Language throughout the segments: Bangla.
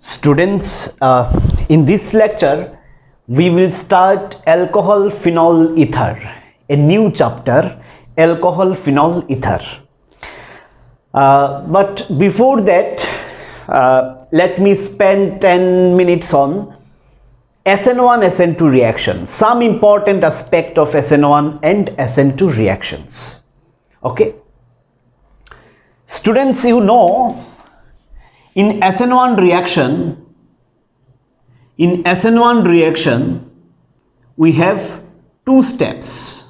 Students, in this lecture, we will start alcohol phenol ether, a new chapter, alcohol phenol ether. But before that, let me spend 10 minutes on SN1 SN2 reaction, some important aspect of SN1 and SN2 reactions. Okay, students, you know, in SN1 reaction, we have two steps,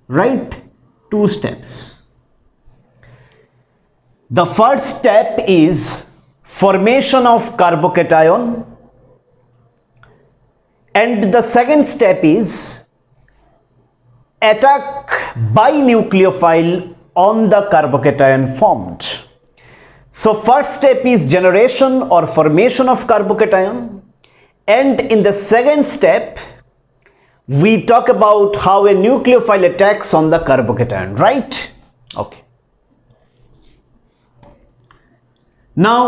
right? Two steps. The first step is formation of carbocation, and the second step is attack by nucleophile on the carbocation formed. So first step is generation or formation of carbocation, and in the second step we talk about how a nucleophile attacks on the carbocation, right? Okay. Now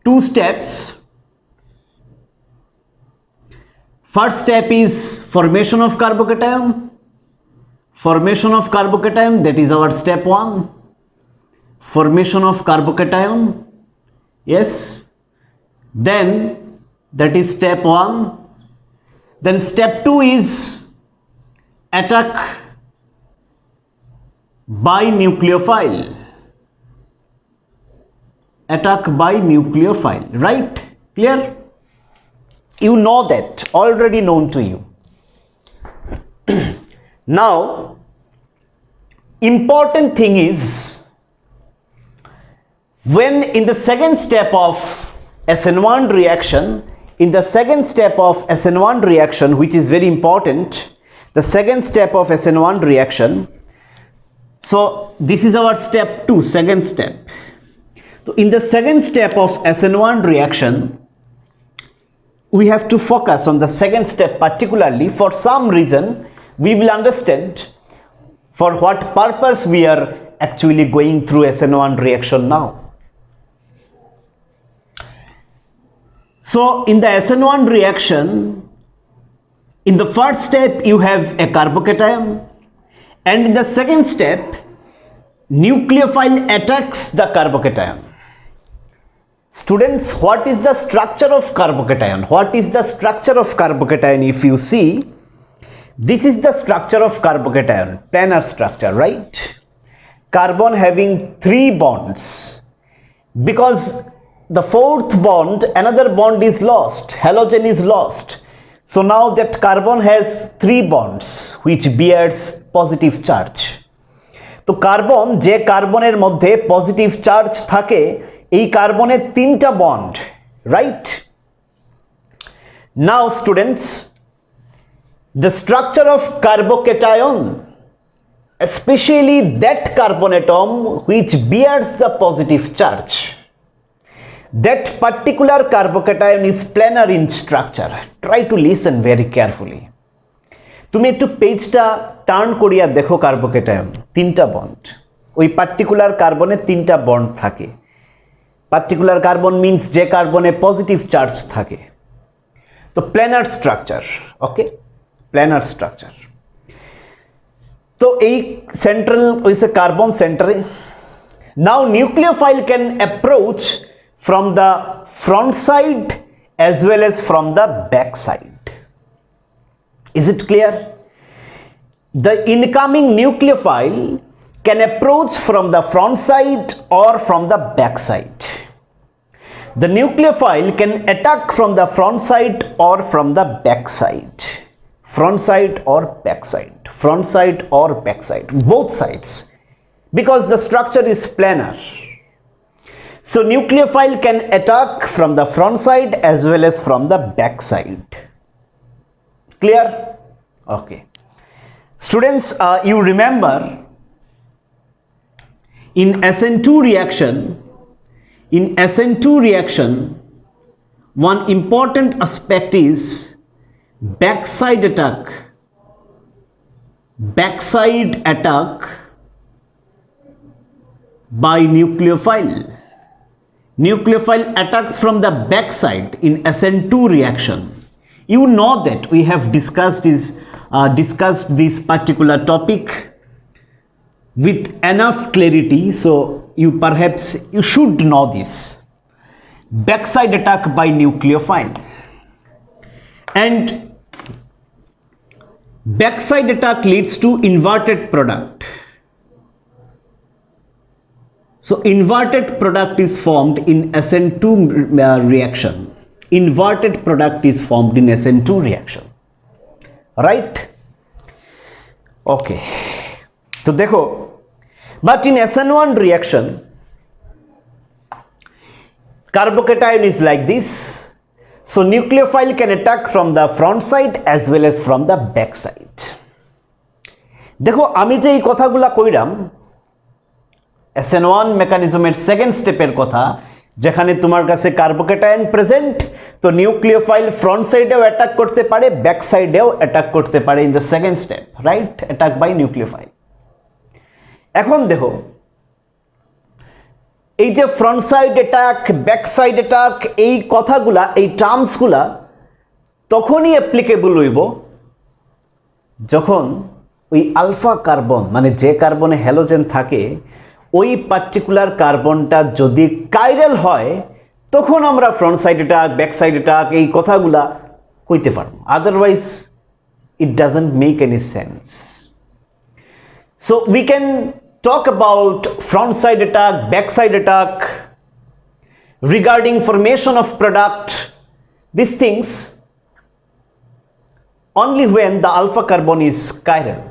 two steps. First step is formation of carbocation. That is our step 1. Formation of carbocation, yes. Then that is step 1. Then step 2 is attack by nucleophile. Right? Clear? You know that, already known to you. Now, important thing is, when in the second step of SN1 reaction, which is very important, the second step of SN1 reaction, so this is our step 2, second step. So in the second step of SN1 reaction, we have to focus on the second step particularly. For some reason, we will understand for what purpose we are actually going through SN1 reaction now. So in the SN1 reaction, in the first step you have a carbocation, and in the second step nucleophile attacks the carbocation. Students, what is the structure of carbocation? If you see, this is the structure of carbocation, planar structure, right? Carbon having 3 bonds. Because the fourth bond, another bond is lost, halogen is lost. So now that carbon has 3 bonds which bears positive charge. তো কার্বন, যে কার্বনের মধ্যে পজিটিভ চার্জ থাকে, এই কার্বনের 3টা bond, right? Now students, the structure of carbocation, especially that carbon atom which bears the positive charge, that particular carbocation is planar in structure. Try to listen very carefully. তুমি একটু পেজটা টার্ন করিয়া দেখো, কার্বোকেটায়ন 3টা বন্ড, ওই পার্টিকুলার কার্বনে 3টা বন্ড থাকে। পার্টিকুলার কার্বন মিন্স যে কার্বনে পজিটিভ চার্জ থাকে। তো planar structure, okay, planar structure. তো এই সেন্ট্রাল হইছে কার্বন সেন্টারে। Now nucleophile can approach from the front side as well as from the back side. Is it clear? The incoming nucleophile can approach from the front side or from the back side. The nucleophile can attack from the front side or from the back side. Front side or back side. Front side or back side. Both sides. Because the structure is planar. So nucleophile can attack from the front side as well as from the back side. Clear? Okay. Students, you remember in SN2 reaction, one important aspect is backside attack by nucleophile. nucleophile attacks from the back side in SN2 reaction. You know that we have discussed this particular topic with enough clarity, so you should know this. Backside attack by nucleophile, and backside attack leads to inverted product. So inverted product is formed in SN2 reaction. Inverted product is formed in SN2 reaction, right? Okay, तो देखो, but in SN1 reaction carbocation is like this. So nucleophile can attack from the front side as well as from the back side. দেখো আমি যে এই কথাগুলা কইরাম SN1 মেকানিজমের সেকেন্ড স্টেপের কথা, যেখানে তোমার কাছে কার্বোকেটায়ন প্রেজেন্ট, তো নিউক্লিওফাইল ফ্রন্ট সাইডেও অ্যাটাক করতে পারে, ব্যাক সাইডেও অ্যাটাক করতে পারে in the second step, right? Attack by nucleophile. এখন দেখো এই যে front side attack, back side attack, এই কথাগুলা, এই টার্মসগুলা তখনই অ্যাপ্লিকেবল হইব যখন ওই আলফা কার্বন, মানে যে কার্বনে হ্যালোজেন থাকে, ওই পার্টিকুলার কার্বনটা যদি কাইরাল হয়, তখন আমরা front side attack, back side attack এই কথাগুলা কইতে পারবো। Otherwise it doesn't make any sense. So we can talk about front side attack, back side attack, regarding formation of product, these things only when the alpha carbon is chiral.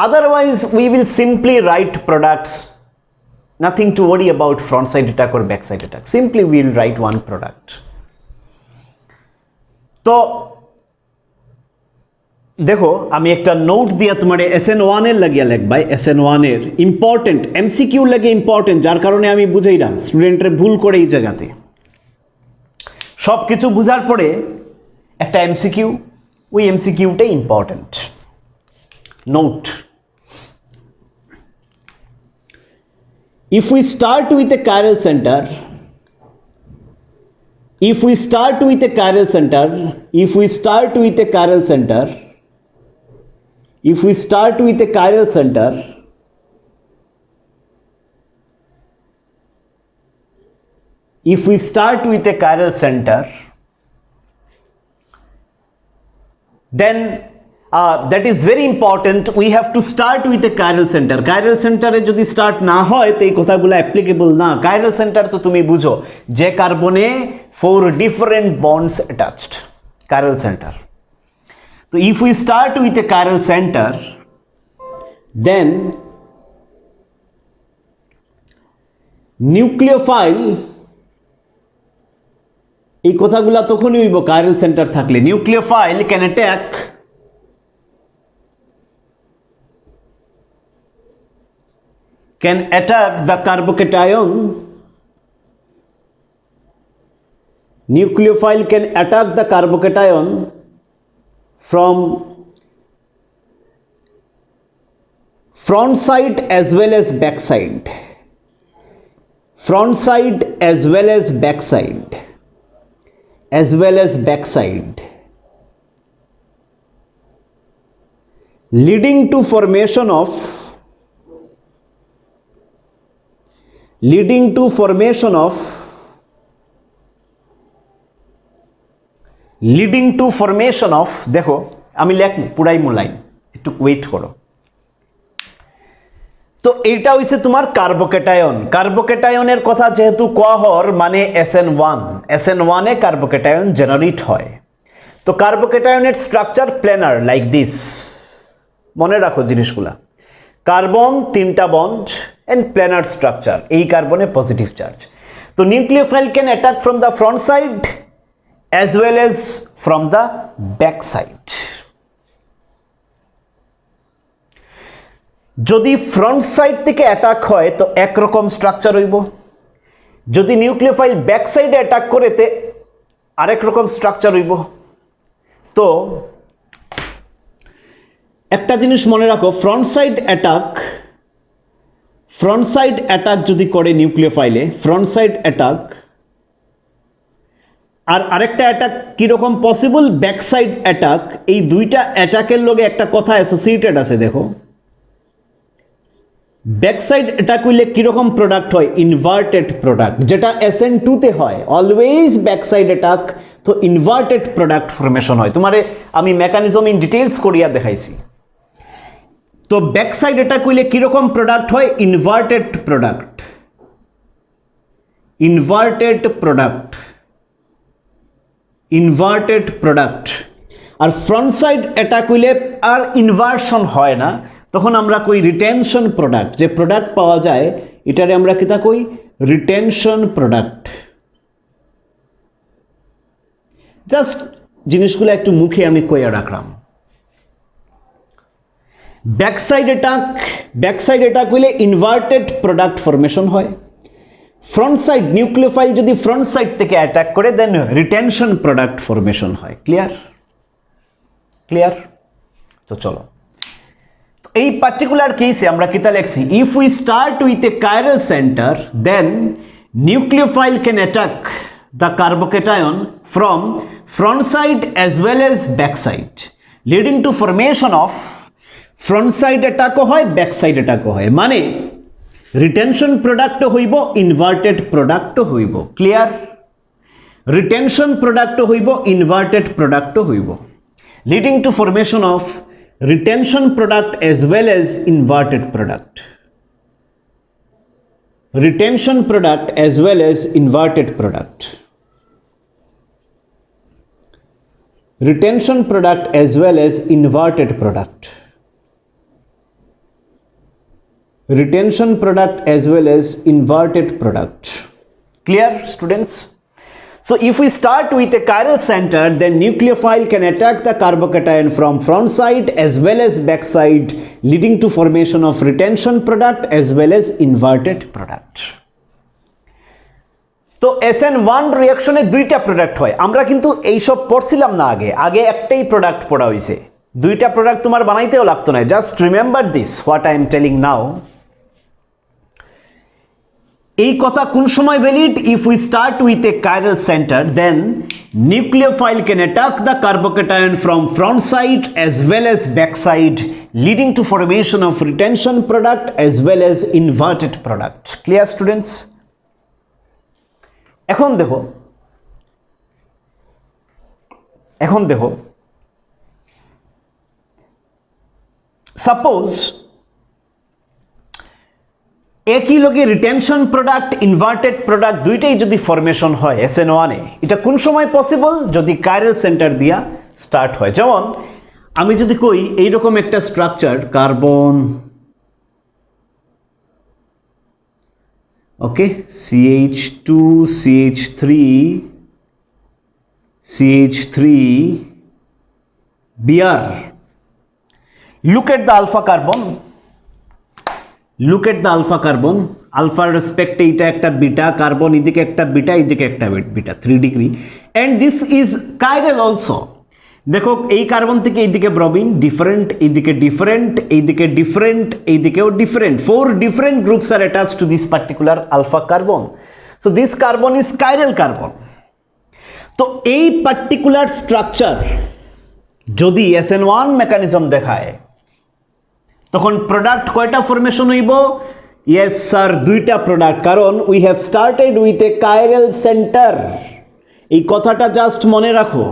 Otherwise we will simply write products, nothing to worry about front side attack or back side attack, simply we will write one product. So দেখো আমি একটা নোট দিয়া তোমার SN1 এর লাগিয়া লিখবাই, SN1 এর ইম্পর্টেন্ট MCQ লাগে ইম্পর্টেন্ট, যার কারণে আমি বুঝাইলাম স্টুডেন্টরে ভুল করে এই জায়গাতে। সব কিছু বুঝার পরে একটা MCQ, ওই MCQটাই important. Note, if we start with a chiral center, if we start with a chiral center, if we start with a chiral center, if we start with a chiral center, if we start with a chiral center, then that is very important, we have to start with a chiral center. Chiral center এ যদি স্টার্ট না হয় তো এই কথাগুলো অ্যাপ্লিকেবল না। chiral center তো তুমি বুঝো যে কার্বনে 4 different bonds attached, chiral center. So if we start with a chiral center, then nucleophile, এই কথাগুলা তখনই হইব chiral center থাকলে, nucleophile can attack the carbocation. Nucleophile can attack the carbocation from front side as well as back side, front side as well as back side, as well as back side, leading to formation of দেখো আমি লেখ পুরাই মোলাইন, একটু ওয়েট করো। তো এইটা হইছে তোমার কার্বোকেটায়ন। কার্বোকেটায়নের কথা যেহেতু কোয়াহর মানে SN1 এ কার্বোকেটায়ন জেনারেট হয়। তো কার্বোকেটায়নের স্ট্রাকচার প্ল্যানার লাইক দিস, মনে রাখো জিনিসগুলা। কার্বন 3টা বন্ড এন্ড প্ল্যানার স্ট্রাকচার, এই কার্বনে পজিটিভ চার্জ। তো nucleophile can attack from the front side as well as from the back side. যদি ফ্রন্ট সাইড থেকে অ্যাটাক হয় তো একরকম স্ট্রাকচার হইব, যদি নিউক্লিওফাইল ব্যাক সাইডে অ্যাটাক করে তে আরেক রকম স্ট্রাকচার হইব। তো একটা জিনিস মনে রাখো, ফ্রন্ট সাইড অ্যাটাক যদি করে নিউক্লিওফাইলে, ফ্রন্ট সাইড অ্যাটাক আর আরেকটা অ্যাটাক কীরকম পসিবল, ব্যাকসাইড অ্যাটাক। এই দুইটা অ্যাটাকের লগে একটা কথা অ্যাসোসিয়েটেড আছে, দেখো ব্যাকসাইড অ্যাটাক হইলে কীরকম প্রোডাক্ট হয়, ইনভার্টেড প্রোডাক্ট, যেটা SN2-তে হয় অলওয়েজ ব্যাকসাইড অ্যাটাক, তো ইনভার্টেড প্রোডাক্ট ফরমেশন হয়। তোমারে আমি মেকানিজম ইন ডিটেলস করিয়া দেখাইছি। তো ব্যাকসাইড অ্যাটাক হইলে কীরকম প্রোডাক্ট হয়, inverted product, inverted product, inverted product. আর ফ্রন্ট সাইড অ্যাটাক হইলে আর ইনভার্সন হয় না, তখন আমরা কই রিটেনশন প্রোডাক্ট। যে প্রোডাক্ট পাওয়া যায় এটারে আমরা কিতা কই, রিটেনশন প্রোডাক্ট। জাস্ট জিনিসগুলো একটু মুখে আমি কইয়া রাখলাম। ব্যাকসাইড অ্যাটাক হইলে ইনভার্টেড প্রোডাক্ট ফরমেশন হয়। ফ্রন্ট সাইড নিউক্লিওফাইল যদি ফ্রন্ট সাইড থেকে অ্যাটাক করে দেন রিটেনশন প্রোডাক্ট ফরমেশন হয়। ক্লিয়ার? ক্লিয়ার? তো চলো, এই পার্টিকুলার কেসে আমরা কিতা লেখছি, if we start with a chiral centre then nucleophile can attack the carbocation from front side as well as back side, leading to formation of front side অ্যাটাকও হয়, ব্যাক সাইড অ্যাটাকও হয়। মানে রিটেনশন প্রোডাক্টও হইব, ইনভার্টেড প্রোডাক্টও হইব। ক্লিয়ার? রিটেনশন প্রোডাক্টও হইব, ইনভার্টেড প্রোডাক্টও হইব, leading to formation of retention product as well as inverted product, retention product as well as inverted product, retention product as well as inverted product, retention product as well as inverted product. Clear, students? So if we start with a chiral center, then nucleophile can attack the carbocation from front side as well as back side, leading to formation of retention product as well as inverted product. তো SN1 রিঅ্যাকশনে দুইটা প্রোডাক্ট হয়। আমরা কিন্তু এইসব পড়ছিলাম না আগে একটাই প্রোডাক্ট পড়া হয়েছে, দুইটা প্রোডাক্ট তোমার বানাইতেও লাগতো না। Just remember this what I am telling now. এই কথা কোন সময় valid, if we start with a chiral centre then nucleophile can attack the carbocation from front side as well as back side, leading to formation of retention product as well as inverted product. Clear students? এখন দেখো সাপোজ একই লগে রিটেনশন প্রোডাক্ট, ইনভার্টেড প্রোডাক্ট দুইটাই যদি ফরমেশন হয় SN1-এ, এটা কোন সময় পসিবল, যদি কাইরাল সেন্টার দিয়া স্টার্ট হয়। যেমন আমি যদি কই এইরকম একটা structure, carbon, okay, CH2 CH3 CH3 Br, look at the alpha carbon, look at the alpha carbon, alpha respect এইটা একটা বিটা কার্বন, এদিকে একটা বিটা, এদিকে একটা beta, 3 degree, and this is chiral also। দেখো এই কার্বন থেকে এইদিকে ব্রোমিন ডিফারেন্ট, এইদিকে ডিফারেন্ট, এইদিকে ডিফারেন্ট, এইদিকেও different, 4 different groups are attached to this particular alpha carbon, so this carbon is chiral carbon। তো এই পার্টিকুলার স্ট্রাকচার যদি SN1 মেকানিজম দেখায় তখন প্রোডাক্ট কয়টা ফরমেশন হইব? ইয়েস স্যার, দুইটা প্রোডাক্ট, কারণ we have started with a chiral centre. এই কথাটা জাস্ট মনে রাখো,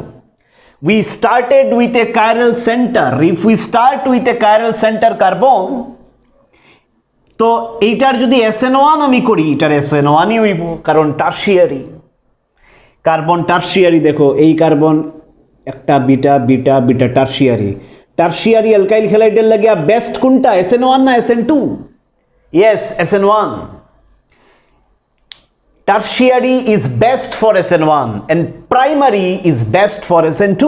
we started with a chiral centre. If we start with a chiral centre carbon, তো এইটার যদি SN1 আমি করি, এটার SN1ই হইব, কারণ টারশিয়ারি কার্বন, টারশিয়ারি। দেখো এই কার্বন একটা beta beta beta, tertiary alkyl হ্যালাইডের লাগিয়া বেস্ট কোনটা, SN1 না SN2? Yes, SN1। Tertiary is best for SN1 and primary is best for SN2।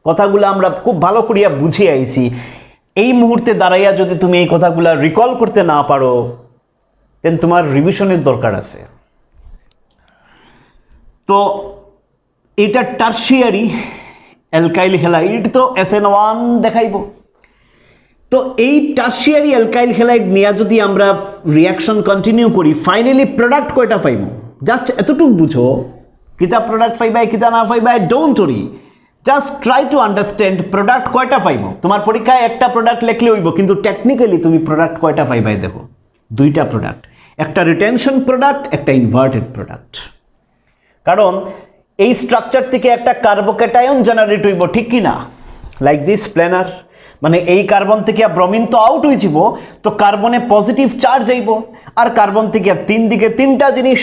কথাগুলো আমরা খুব ভালো করিয়া বুঝিয়ে আইছি। এই মুহূর্তে দাঁড়াইয়া যদি তুমি এই কথাগুলো রিকল করতে না পারো, দেন তোমার রিভিশনের দরকার আছে। তো এটা টারশিয়ারি অ্যালকাইল হ্যালাইড, তো SN1 দেখাইব। তো এই টারশিয়ারি অ্যালকাইল হ্যালাইড নিয়ে যদি আমরা রিঅ্যাকশন কন্টিনিউ করি, ফাইনালি প্রোডাক্ট কয়টা পাইব? জাস্ট এতটুকু বুঝো, কিতা প্রোডাক্ট পাইবাই কিতা না পাইবাই don't worry, just try to understand product কয়টা পাইব। তোমার পরীক্ষায় একটা প্রোডাক্ট লিখলে হইব, কিন্তু টেকনিক্যালি তুমি প্রোডাক্ট কয়টা পাইবাই দেখো, দুইটা প্রোডাক্ট, একটা রিটেনশন প্রোডাক্ট, একটা ইনভার্টেড প্রোডাক্ট। কারণ এই স্ট্রাকচার থেকে একটা কার্বোক্যাটায়ন জেনারেট হইব, ঠিক কি না? লাইক দিস প্ল্যানার, মানে এই কার্বন থেকে ব্রোমিন তো আউট হয়ে যাব, তো কার্বনে পজিটিভ চার্জ আইব, আর কার্বন থেকে তিন দিকে তিনটা জিনিস,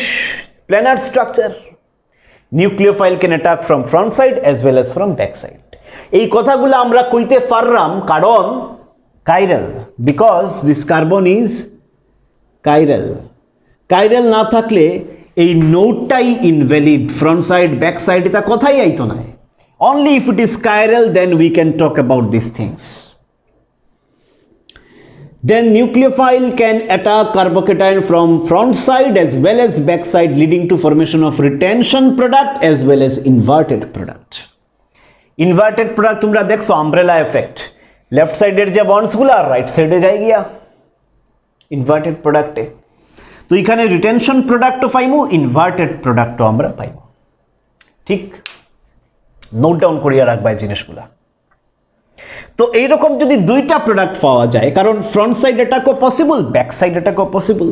planar structure. Nucleophile can attack from front side as well as from back side. এই কথাগুলো আমরা কইতে পারলাম কারণ chiral, because this carbon is chiral. Chiral না থাকলে এই নোটটাই invalid, front side back side এটা কথাই আইতো না। Only if it is chiral then we can talk about this things. Then nucleophile can attack carbocation from front side as well as back side, leading to formation of retention product as well as inverted product. Inverted product তোমরা দেখছো umbrella effect, লেফট সাইডের যে বন্ডসগুলো আর রাইট সাইডে যায় গিয়া ইনভার্টেড প্রোডাক্টে। তো এখানে রিটেনশন প্রোডাক্টও পাইমু, ইনভার্টেড প্রোডাক্টও আমরা পাইমু। ঠিক, নোট ডাউন করিয়া রাখবা এই জিনিসগুলা। তো এইরকম যদি দুইটা প্রোডাক্ট পাওয়া যায়, কারণ ফ্রন্ট সাইড এটাকও পসিবল, ব্যাক সাইড এটাকও possible.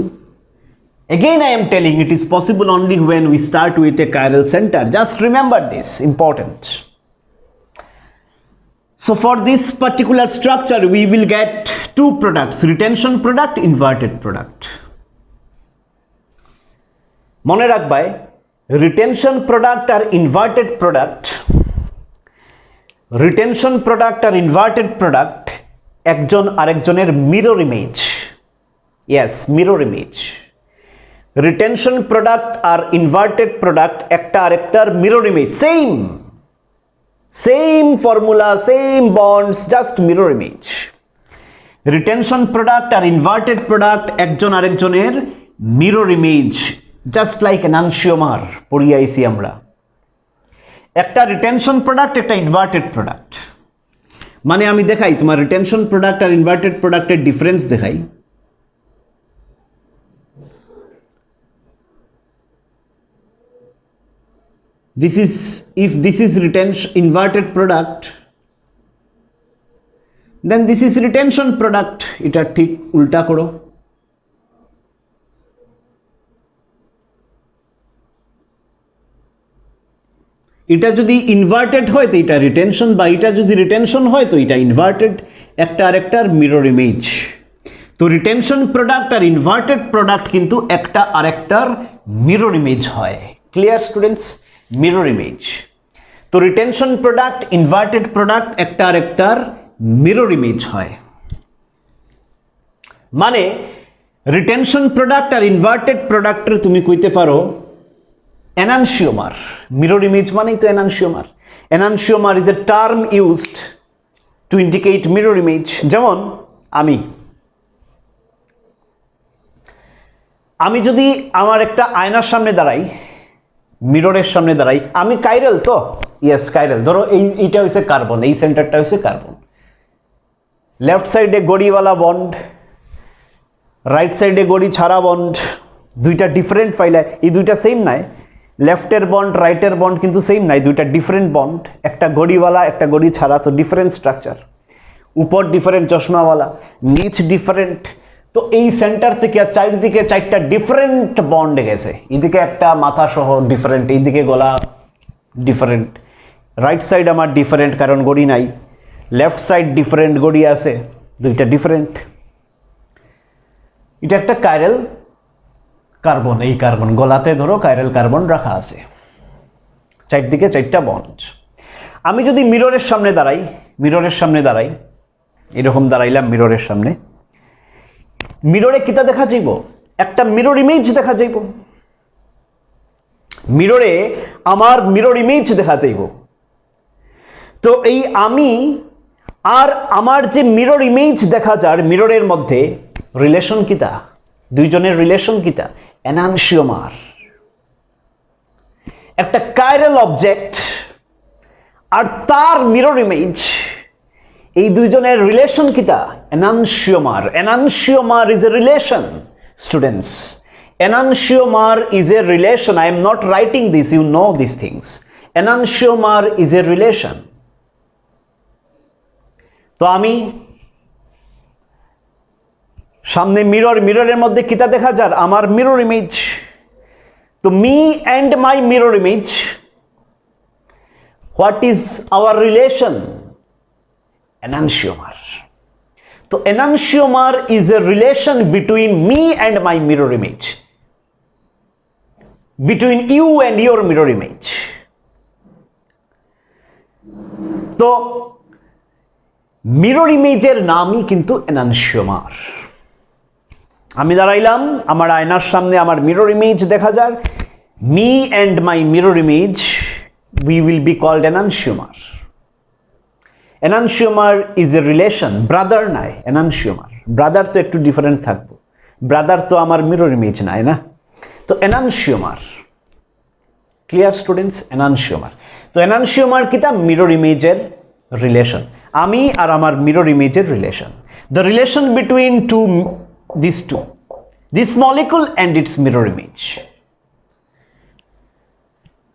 Again I am telling it is possible only when we start with a chiral center. Just remember this, important. So for this particular structure we will get two products, retention product, inverted product. মনে রাখবাই রিটেনশন প্রোডাক্ট আর ইনভার্টেড প্রোডাক্ট, রিটেনশন প্রোডাক্ট আর ইনভার্টেড প্রোডাক্ট একজন আরেকজনের mirror image. Yes, mirror image. Retention product আর ইনভার্টেড প্রোডাক্ট একটা আরেকটার mirror image, same same formula, same bonds, just mirror image. Retention product আর ইনভার্টেড প্রোডাক্ট একজন আরেকজনের mirror image, just like enantiomer পড়িয়াইছি আমরা। একটা রিটেনশন প্রোডাক্ট, একটা ইনভার্টেড প্রোডাক্ট। মানে আমি দেখাই তোমার রিটেনশন প্রোডাক্ট আর ইনভার্টেড প্রোডাক্টের ডিফারেন্স দেখাই। This is, if this is inverted product, then this is retention product. এটা ঠিক উল্টা করো। এটা যদি ইনভার্টেড হয় তো এটা রিটেনশন, বা এটা যদি রিটেনশন হয় তো এটা ইনভার্টেড, একটা আরেকটার মিরর ইমেজ। তো রিটেনশন প্রোডাক্ট আর ইনভার্টেড প্রোডাক্ট কিন্তু একটা আরেকটার মিরর ইমেজ হয়। Clear students? Mirror image. তো রিটেনশন প্রোডাক্ট, ইনভার্টেড প্রোডাক্ট একটা আরেকটার মিরর ইমেজ হয়। মানে রিটেনশন প্রোডাক্ট আর ইনভার্টেড প্রোডাক্টের তুমি কইতে পারো এনানসিওমার। মিরর ইমেজ মানেই তো enantiomer. Enantiomer is a term used to indicate mirror image. যেমন আমি যদি আমার একটা আয়নার সামনে দাঁড়াই, মিররের সামনে দাঁড়াই, আমি কাইরাল তো, ইয়েস কাইরাল। ধরো এইটা হচ্ছে কার্বন, এই সেন্টারটা হচ্ছে কার্বন। লেফট সাইডে গড়িওয়ালা বন্ড, রাইট সাইডে গড়ি ছাড়া বন্ড, দুইটা ডিফারেন্ট ফাইলে। এই দুইটা সেম নাই, লেফটের বন্ড রাইটের বন্ড কিন্তু সেম নাই, দুইটা ডিফারেন্ট বন্ড, একটা গড়িওয়ালা একটা গড়ি ছাড়া, তো ডিফারেন্ট স্ট্রাকচার। উপর ডিফারেন্ট চশমাওয়ালা, নিচ ডিফারেন্ট। তো এই সেন্টার থেকে চারদিকে চারটা ডিফারেন্ট বন্ড গেছে, এদিকে একটা মাথা সহ ডিফারেন্ট, এইদিকে গলা ডিফারেন্ট। রাইট সাইড আমার ডিফারেন্ট কারণ গড়ি নাই, লেফট সাইড ডিফারেন্ট গড়ি আছে, দুইটা ডিফারেন্ট। এটা একটা কাইরাল কার্বন। এই কার্বন গলাতে ধরো কাইরাল কার্বন রাখা আছে, চারদিকে চারটা বন্ড। আমি যদি মিররের সামনে দাঁড়াই, এরকম দাঁড়াইলাম মিররের সামনে, মিররে কিতা দেখা যাইব? একটা মিরর ইমেজ দেখা যাইব। মিররে আমার মিরর ইমেজ দেখা যাইব। তো এই আমি আর আমার যে মিরর ইমেজ দেখা যার, মিররের মধ্যে রিলেশন কিতা, দুইজনের রিলেশন কিতা, এনানসিওমার। একটা কাইরাল অবজেক্ট আর তার মিরর ইমেজ, এই দুইজনের রিলেশন কিতা, enantiomer. Enantiomer is a relation students. enantiomer is a relation. I am not writing this, you know these things. Enantiomer is a relation. তো আমি সামনে মিররের মধ্যে কিতা দেখা যার আমার মিরর ইমেজ। তো me and my mirror image, what is our relation? enantiomer. So enantiomer is a relation between me and my mirror image, between you and your mirror image. তো মিরর ইমেজের নামই কিন্তু enantiomer. আমি দাঁড়াইলাম, আমার আয়নার সামনে আমার মিরর ইমেজ দেখা যায়, me and my mirror image we will be called enantiomer. enantiomer is a relation, brother নাই, enantiomer ব্রাদার তো একটু ডিফারেন্ট থাকবো, ব্রাদার তো আমার মিরর ইমেজ নাই না। তো enantiomer, ক্লিয়ার স্টুডেন্টস? enantiomer, তো enantiomer কিটা? মিরর ইমেজের রিলেশন, আমি আর আমার মিরর ইমেজের relation, the relation between this molecule and its mirror image.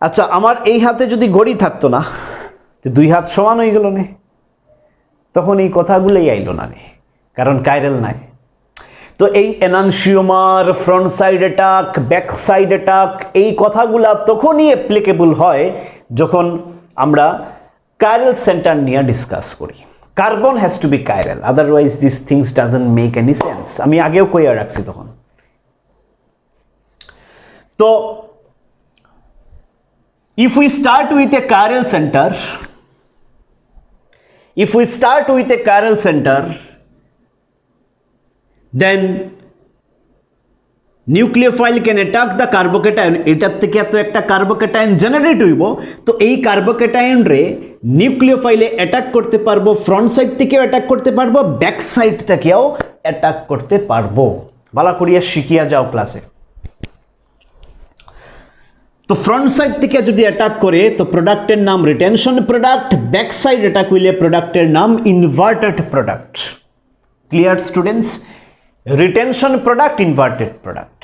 আচ্ছা, আমার এই হাতে যদি ঘড়ি থাকতো না, দুই হাত সমান হয়ে গেল না, তখন এই কথাগুলোই আইলো না, কারণ কাইরেল নাই। তো এই enantiomer, front side attack, back side attack, এই কথাগুলা তখনই অ্যাপ্লিকেবল হয় যখন আমরা কাইরাল সেন্টার নিয়ে ডিসকাস করি। Carbon has to be chiral, otherwise this things doesn't make any sense. আমি আগেও কইয়া রাখছি তখন। তো if we start with a chiral center, then nucleophile can attack the carbocation. এটার থেকে এত একটা কার্বোক্যাটায়ন জেনারেট হইব, তো এই কার্বোক্যাটায়ন রে নিউক্লিওফাইলে অ্যাটাক করতে পারবো, ফ্রন্ট সাইড থেকেও অ্যাটাক করতে পারবো, ব্যাক সাইড থেকেও অ্যাটাক করতে পারবো। ভালো করিয়া শিখিয়া যাও ক্লাসে। তো ফ্রন্ট সাইড থেকে যদি অ্যাটাক করে তো প্রোডাক্টের নাম retention product, back side attack হইলে প্রোডাক্টের নাম inverted product. Clear students? Retention product, inverted product.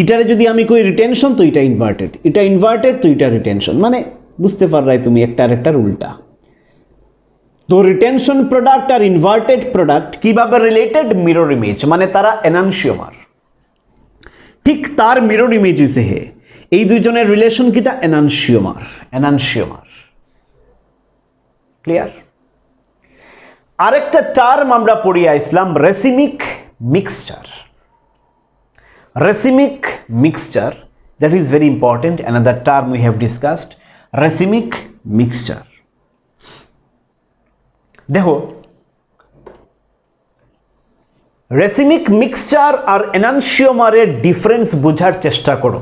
এটারে যদি আমি কই রিটেনশন তো এটা ইনভার্টেড, এটা ইনভার্টেড তো এটা রিটেনশন, মানে বুঝতে পারলাই তুমি একটা আরেকটার উল্টা। তো রিটেনশন প্রোডাক্ট আর ইনভার্টেড প্রোডাক্ট কিভাবে রিলেটেড? মিরর ইমেজ, মানে তারা enantiomer, ঠিক তার মিরর ইমেজ হইছে হে। এই দুইজনের রিলেশন কিটা? enantiomer। ক্লিয়ার? আরেকটা টার্ম আমরা পড়িয়ে আসলাম, racemic mixture. Racemic mixture, that is very important, another term we have discussed, racemic mixture. দেখো, রেসিমিক মিক্সচার আর enantiomer-এর ডিফারেন্স বোঝার চেষ্টা করো।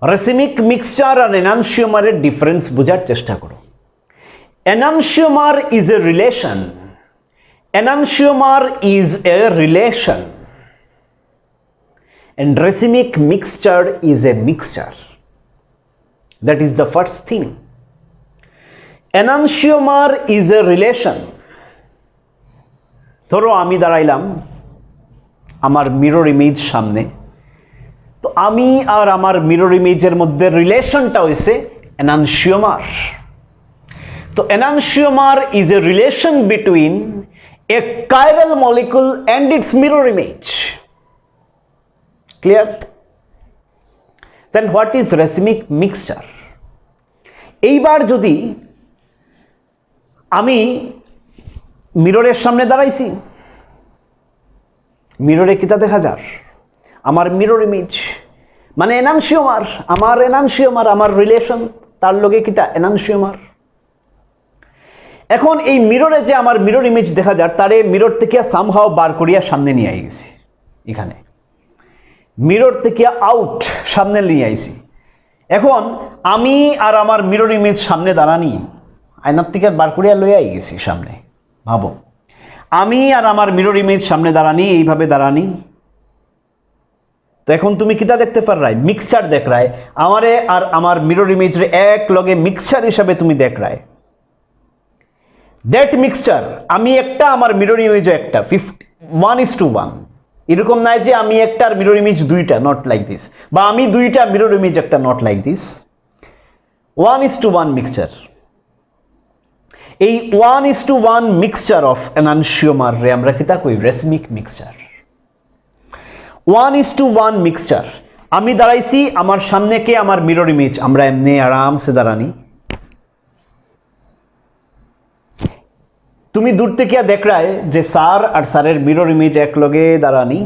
রেসিমিক মিক্সচার আর enantiomer-এর ডিফারেন্স বোঝার চেষ্টা করো। enantiomer is a relation. Enantiomer is a relation. And racemic mixture is a mixture. That is the first thing. Enantiomer is a relation. ধরো আমি দাঁড়াইলাম আমার মিরর ইমেজ সামনে, তো আমি আর আমার মিরর ইমেজের মধ্যে রিলেশনটা হইছে enantiomer. তো enantiomer is a relation between a chiral molecule and its mirror image. Clear? Then what is racemic mixture? এইবার যদি আমি মিররের সামনে দাঁড়াইছি, মিররে কিতা দেখা যার? আমার মিরর ইমেজ, মানে enantiomer, আমার enantiomer, আমার রিলেশন তার লগে কিতা? enantiomer। এখন এই মিররে যে আমার মিরর ইমেজ দেখা যার, তারে মিরর থেকে সামহাও বার করিয়া সামনে নিয়ে আইছি, এখানে মিরর থেকে আউট সামনে নিয়ে আইছি। এখন আমি আর আমার মিরর ইমেজ সামনে দাঁড়ানি, আয়নার থেকে বার করিয়া লইয়া গেছি সামনে। ভাবো, আমি আর আমার মিরর ইমেজ সামনে দাঁড়ানি, এইভাবে দাঁড়ানি। তো এখন তুমি কিতা দেখতে পারাই? মিক্সচার দেখ রায়, আমারে আর আমার মিরর ইমেজ রে এক লগে মিক্সচার হিসাবে তুমি দেখ রায়। দ্যাট মিক্সচার, আমি একটা, আমার মিরর ইমেজও একটা, 1:1। এরকম নাই যে আমি একটার মিরর ইমেজ দুইটা, নট লাইক দিস, বা আমি দুইটা মিরর ইমেজ একটা, নট লাইক দিস। 1:1 মিক্সচার। এই 1:1 মিক্সচার অফ এনানসিওমার রে আমরা কিতা কই? Racemic mixture. 1:1 মিক্সচার। আমি দাঁড়াইছি, আমার সামনে কে? আমার মিরর ইমেজ। আমরা এমনি আরামসে দাঁড়ানি, তুমি দূর থেকে দেখ রায় যে স্যার আর স্যারের মিরর ইমেজ এক লগে দাঁড়ানি,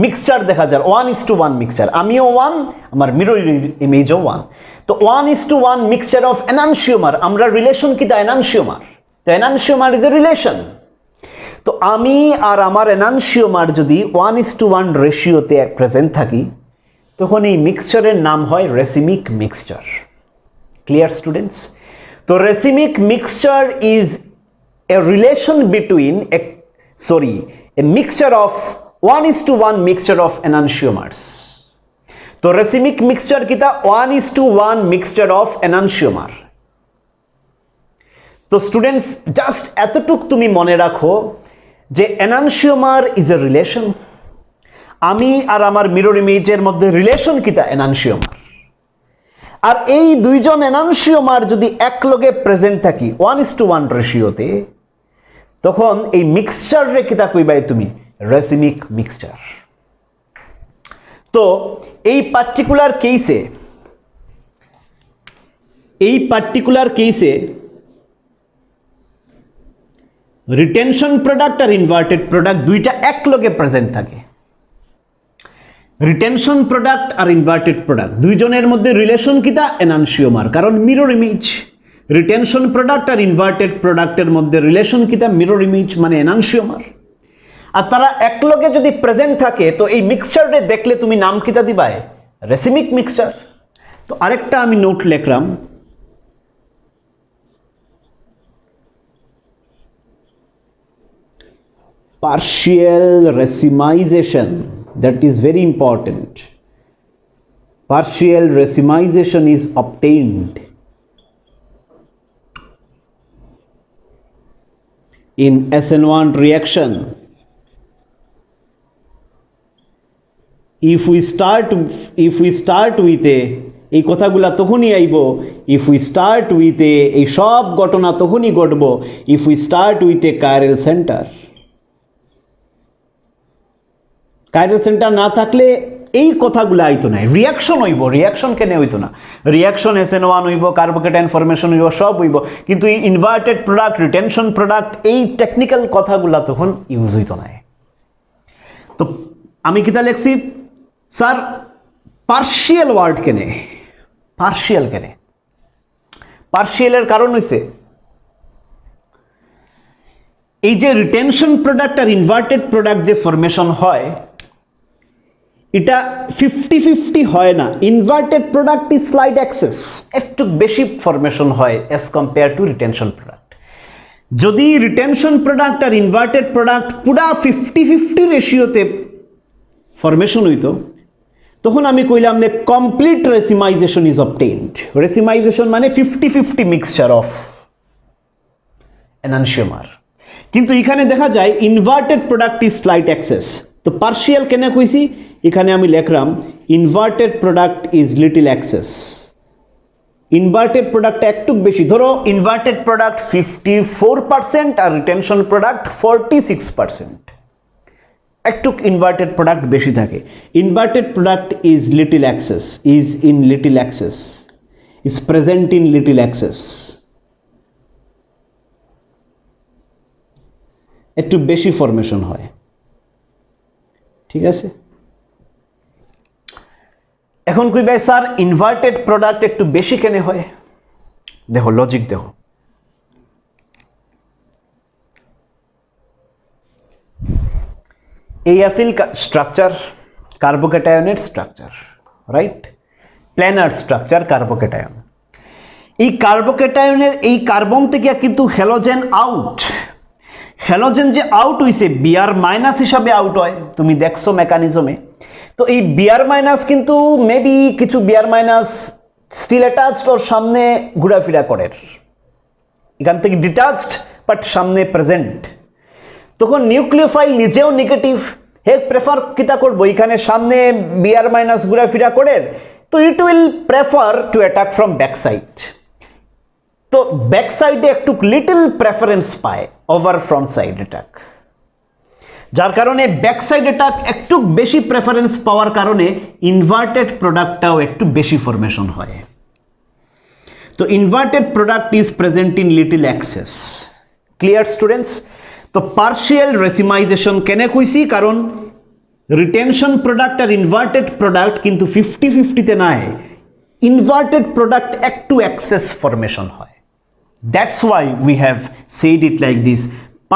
মিক্সচার দেখা যায় 1:1 মিক্সচার। আমিও 1, আমার মিরর ইমেজও 1। তো 1:1 মিক্সচার অফ এনানসিওমার, আমরা রিলেশন কিতা? এনানসিওমার। তো এনানসিওমার ইজ এ রিলেশন। তো আমি আর আমার এনানসিওমার যদি 1:1 রেশিওতে প্রেজেন্ট থাকি, তখন এই মিক্সচারের নাম হয় রেসিমিক মিক্সচার। Clear students? তো racemic mixture is a relation between a mixture of 1:1 mixture of enantiomers. তো রেসিমিক মিক্সচার কিতা? 1:1 মিক্সচার অফ এনানসিওমার। তো স্টুডেন্টস জাস্ট এতটুক তুমি মনে রাখো যে এনানসিওমার ইজ এ রিলেশন। আমি আর আমার মিরর ইমেজের মধ্যে রিলেশন কিতা? এনানসিওমার। আর এই দুইজন এনানসিওমার যদি এক লগে প্রেজেন্ট থাকি 1:1 রেশিওতে, তখন এই মিক্সচার রে কিতা কইবাই তুমি? Racemic mixture. তো এই পার্টিকুলার কেসে রিটেনশন প্রোডাক্ট আর ইনভার্টেড প্রোডাক্ট দুইটা এক লগে প্রেজেন্ট থাকে। রিটেনশন প্রোডাক্ট আর ইনভার্টেড প্রোডাক্ট দুইজনের মধ্যে রিলেশন কিতা? এনানসিওমার, কারণ মিরর ইমেজ। রিটেনশন প্রোডাক্ট আর ইনভার্টেড প্রোডাক্টের মধ্যে রিলেশন কিতা? মিরর ইমেজ মানে এনানসিওমার। আর তারা একলগে যদি প্রেজেন্ট থাকে, তো এই মিক্সচারে দেখলে তুমি নাম কিতা দিবাই? Racemic mixture. তো আরেকটা আমি নোট লিখলাম, partial racemization, that is very important. Partial racemization is obtained in SN1 reaction if we start with a, এই কথাগুলা তখনই আইব if we start with a, এই সব ঘটনা তখনই ঘটব if we start with a chiral center। Chiral centre না থাকলে এই কথাগুলো আইতো না, রিয়াকশন হইব। রিয়াকশন কেন হইতো না? রিয়াকশন SN1 হইব, কার্বোকেটাইন ফরমেশন হইব, সব হইব, কিন্তু এই ইনভার্টেড প্রোডাক্ট, রিটেনশন প্রোডাক্ট, এই টেকনিক্যাল কথাগুলা তখন ইউজ হইতো না। তো আমি কিতা লিখছি? স্যার পার্শিয়াল ওয়ার্ড কেনে? পার্শিয়াল কেনে? পার্শিয়ালের কারণ হইছে এই যে রিটেনশন প্রোডাক্ট আর ইনভার্টেড প্রোডাক্ট যে ফরমেশন হয়, এটা 50-50 হয় না। Inverted product is slide access, একটু বেশি ফরমেশন হয় as compare to retention product. যদি রিটেনশন প্রোডাক্ট আর ইনভার্টেড প্রোডাক্ট পুরা 50-50 রেশিওতে ফরমেশন হইতো, তখন আমি কইলাম যে complete racemization is obtained. Racemization মানে 50-50 মিক্সচার অফ এনানসিওমার। কিন্তু এখানে দেখা যায় inverted product is slide access. তো পার্শিয়াল কেন কইছি? এখানে আমি লিখলাম inverted product is little access. Inverted product একটু বেশি, ধরো ইনভার্টেড প্রোডাক্ট 54% আর রিটেনশন প্রোডাক্ট 46%, একটু ইনভার্টেড প্রোডাক্ট বেশি থাকে। Inverted product is little access, is in little access, is present in little access, একটু বেশি ফরমেশন হয়। ঠিক আছে? এখন কই ভাই স্যার ইনভার্টেড প্রোডাক্ট একটু বেশি কেন হয়? দেখো লজিক দেখো। এই আসিল স্ট্রাকচার, কার্বোক্যাটায়নের structure, right? Planar structure carbocation. এই কার্বোক্যাটায়নের এই কার্বন থেকে কিন্তু হ্যালোজেন আউট। হ্যালোজেন যে আউট হইছে Br- হিসাবে আউট হয়, তুমি দেখছো মেকানিজমে। তো এই Br- কিন্তু মেবি কিছু Br- স্টিল অ্যাটাচড ওর সামনে ঘোরাফেরা করে, এখান থেকে ডিটাচড বাট সামনে প্রেজেন্ট। তখন নিউক্লিওফাইল নিজেও নেগেটিভ, হে প্রেফার কিতা করবো এখানে সামনে বিআর মাইনাস ঘুরাফিরা করে, তো it will prefer to attack from back side. তো ব্যাক সাইডে একটু লিটল প্রেফারেন্স পায় ওভার ফ্রন্ট সাইড অ্যাটাক, যার কারণে ব্যাক সাইড অ্যাটাক একটু বেশি প্রেফারেন্স পাওয়ার কারণে ইনভার্টেড প্রোডাক্টটাও একটু বেশি ফরমেশন হয়। তো inverted product is present in little excess. Clear students? তো পার্শিয়াল রেসিমাইজেশন কেন কইছি, কারণ রিটেনশন প্রোডাক্ট আর ইনভার্টেড প্রোডাক্ট কিন্তু 50-50-তে নাই, ইনভার্টেড প্রোডাক্ট একটু এক্সেস ফরমেশন হয়। That's why we have said it like this,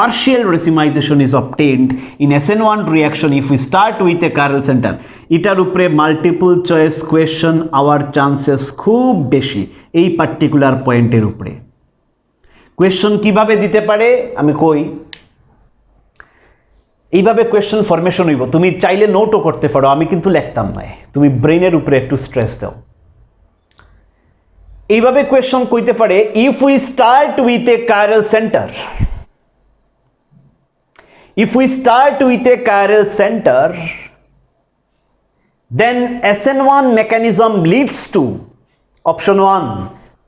partial racemization is obtained in SN1 reaction if we start with a chiral center. এটার উপরে multiple choice question our chances খুব বেশি এই পার্টিকুলার পয়েন্টের উপরে। কোয়েশ্চন কিভাবে দিতে পারে আমি কই, এইভাবে কোয়েশ্চন ফরমেশন হইব, তুমি চাইলে নোটও করতে পারো, আমি কিন্তু লিখতাম না, তুমি ব্রেনের উপরে একটু স্ট্রেস দাও। এইভাবে কোয়েশ্চন কইতে পারে, if we start with A chiral center, if we start with a chiral center, then SN1 mechanism leads to option 1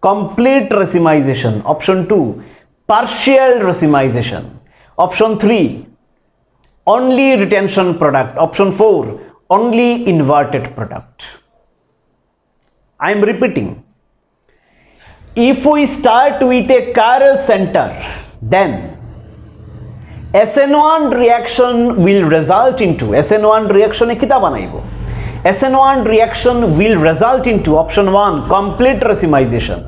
complete racemization, option 2 partial racemization, option 3 only retention product, option 4 only inverted product. I am repeating, if we start with a chiral center, then SN1 reaction will result into, SN1 reaction এ কিতা বানাইব, SN1 reaction will result into option 1 complete racemization,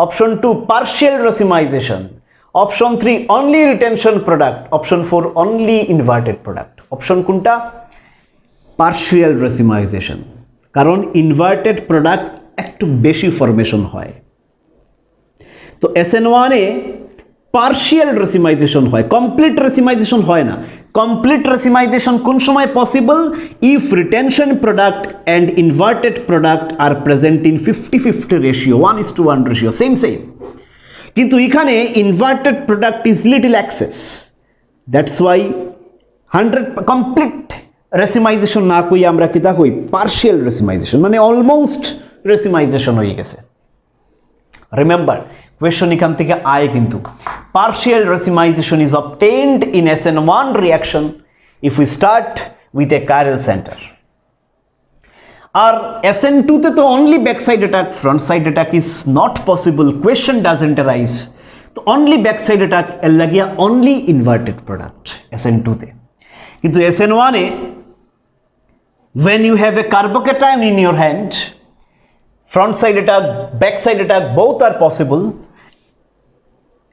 option 2 partial racemization, option 3 only retention product, option 4 only inverted product. option কোনটা? partial racemization, কারণ inverted product একটু বেশি ফরমেশন হয়। তো SN1 এ পার্শিয়াল রেসিমাইজেশন হয়, কমপ্লিট রেসিমাইজেশন হয় না। কমপ্লিট রেসিমাইজেশন কোন সময় possible? If retention product and inverted product আর present in 50-50 ratio, 1:1 ratio, same. কিন্তু এখানে inverted product is little excess, that's why 100 complete racemization না কই আমরা কিতা কই, পার্শিয়াল রেসিমাইজেশন, মানে অলমোস্ট রেসিমাইজেশন হয়ে গেছে। রিমেম্বার কোয়েশ্চন এখান থেকে আয় কিন্তু, partial racemization is obtained in SN1 reaction if we start with a chiral center. R SN2 তে তো only backside attack, front side attack is not possible, question doesn't arise, তো only backside attack এর লাগিয়া only inverted product SN2 তে। কিন্তু SN1 A when you have a carbocation in your hand, front side attack, back side attack both are possible.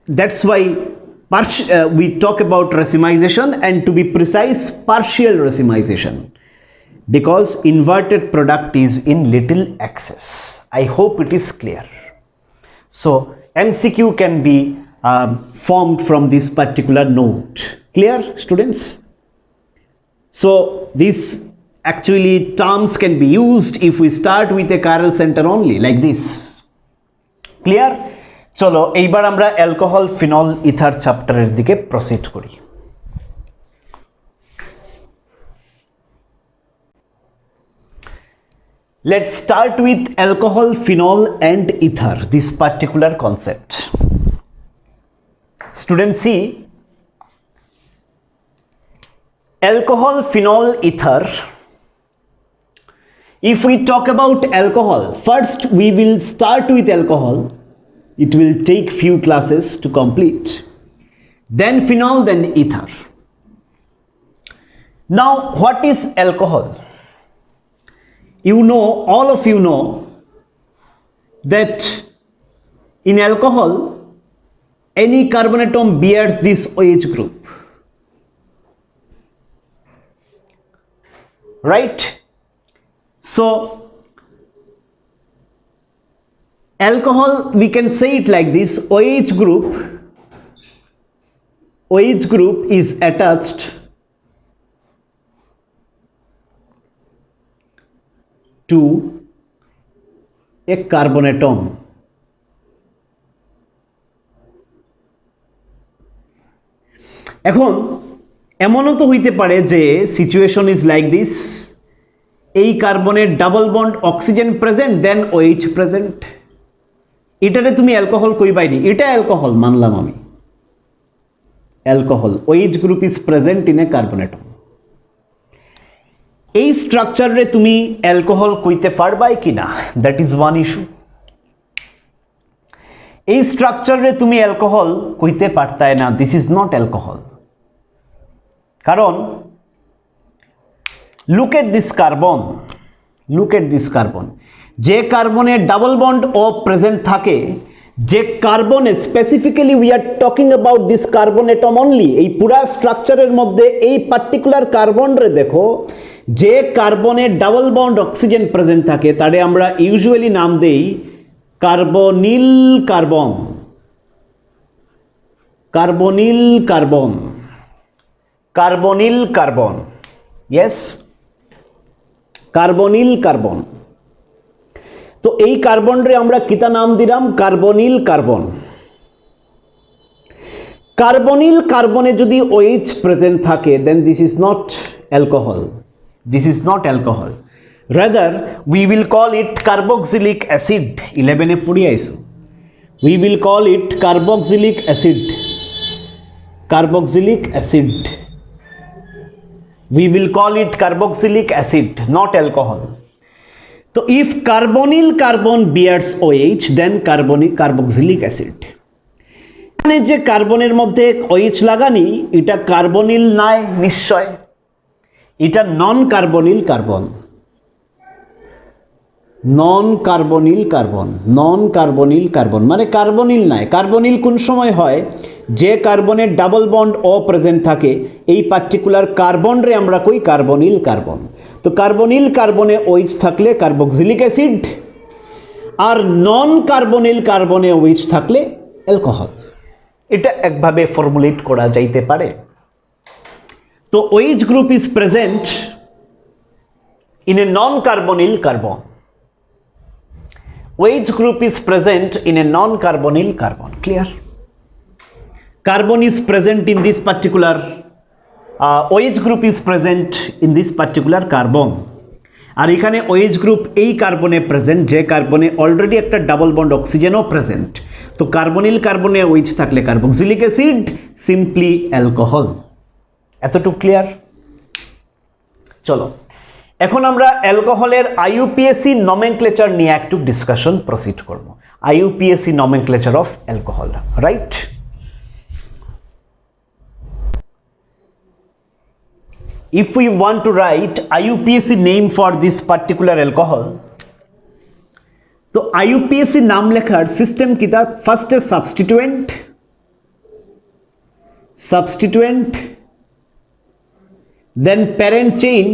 That's why we talk about racemization, and to be precise, partial racemization, because inverted product is in little excess. I hope it is clear. So MCQ can be formed from this particular note. Clear, students? So these actually terms can be used if we start with a chiral center only, like this. Clear? চলো এইবার আমরা অ্যালকোহল ফিনল ইথার চ্যাপ্টারের দিকে প্রসিড করি। Let's start with alcohol, phenol and ether, this particular concept. Students, see, alcohol, phenol, ether. If we talk about alcohol, first we will start with alcohol. It will take few classes to complete, then phenol, then ether. Now what is alcohol? You know, all of you know that in alcohol any carbon atom bears this OH group, right? So alcohol, we can say it like this, OH group is attached to a carbon atom. এখন এমনও তো হইতে পারে যে সিচুয়েশন ইজ লাইক দিস, এই কার্বনের ডাবল বন্ড অক্সিজেন প্রেজেন্ট দেন OH প্রেজেন্ট, এটারে তুমি অ্যালকোহল কইবাইনি, এটা অ্যালকোহল মানলাম আমি, alcohol, OH group is present in a carbon atom. এই স্ট্রাকচারে তুমি অ্যালকোহল কইতে পারবাই কিনা, দ্যাট ইজ ওয়ান ইস্যু। এই স্ট্রাকচারে তুমি অ্যালকোহল কইতে পারতাই না, দিস ইজ নট অ্যালকোহল। কারণ look at this carbon, look at this carbon, যে কার্বনে ডাবল বন্ড ও প্রেজেন্ট থাকে, যে কার্বনে specifically we are talking about this carbon atom only, এই পুরা স্ট্রাকচারের মধ্যে এই পার্টিকুলার কার্বন রে দেখো, যে কার্বনে ডাবল বন্ড অক্সিজেন প্রেজেন্ট থাকে তারে আমরা ইউজুয়ালি নাম দেই carbonyl carbon, carbonyl carbon, carbonyl carbon, yes, carbonyl carbon. তো এই কার্বন রে আমরা কিতা নাম দিলাম, কার্বনিল কার্বন। কার্বনিল কার্বনে যদি OH প্রেজেন্ট থাকে then this is not alcohol, this is not alcohol, rather we will call it carboxylic acid. 11 এ পড়ি আইছো, we will call it carboxylic acid, carboxylic acid, we will call it carboxylic acid, not alcohol. So if carbonyl carbon bears OH then carboxylic acid. এখানে যে কার্বনের মধ্যে OH লাগানি এটা কার্বনিল নয় নিশ্চয়, এটা নন কার্বনিল কার্বন, নন কার্বনিল কার্বন, নন কার্বনিল কার্বন মানে কার্বনিল নয়। কার্বনিল কোন সময় হয়, যে কার্বনের ডাবল বন্ড ও প্রেজেন্ট থাকে, এই পার্টিকুলার কার্বন রে আমরা কই কার্বনিল কার্বন। তো কার্বনিল কার্বনে OH থাকলে কার্বক্সিলিক অ্যাসিড, আর নন কার্বনিল কার্বনে OH থাকলে অ্যালকোহল। এটা একভাবে ফর্মুলেট করা যাইতে পারে। তো OH group is present in a non carbonyl carbon, OH group is present in a non-carbonyl carbon. Clear? Carbon is present in this particular, OH group is present in this particular carbon. আর এখানে OH group এই কার্বনে প্রেজেন্ট, যে কার্বনে অলরেডি একটা ডাবল বন্ড অক্সিজেনও প্রেজেন্ট। তো কার্বনিল কার্বনে OH থাকলে কার্বক্সিলিক অ্যাসিড, সিম্পলি অ্যালকোহল। এতটুকু ক্লিয়ার? চলো এখন আমরা অ্যালকোহলের IUPAC নমেনক্লেচার নিয়ে একটু ডিসকাশন প্রসিড করব। IUPAC nomenclature of alcohol, right? If we want to write IUPAC name for this particular alcohol, তো IUPAC নাম লেখার সিস্টেম কি? তা ফার্স্টে substituent, substituent, then parent chain,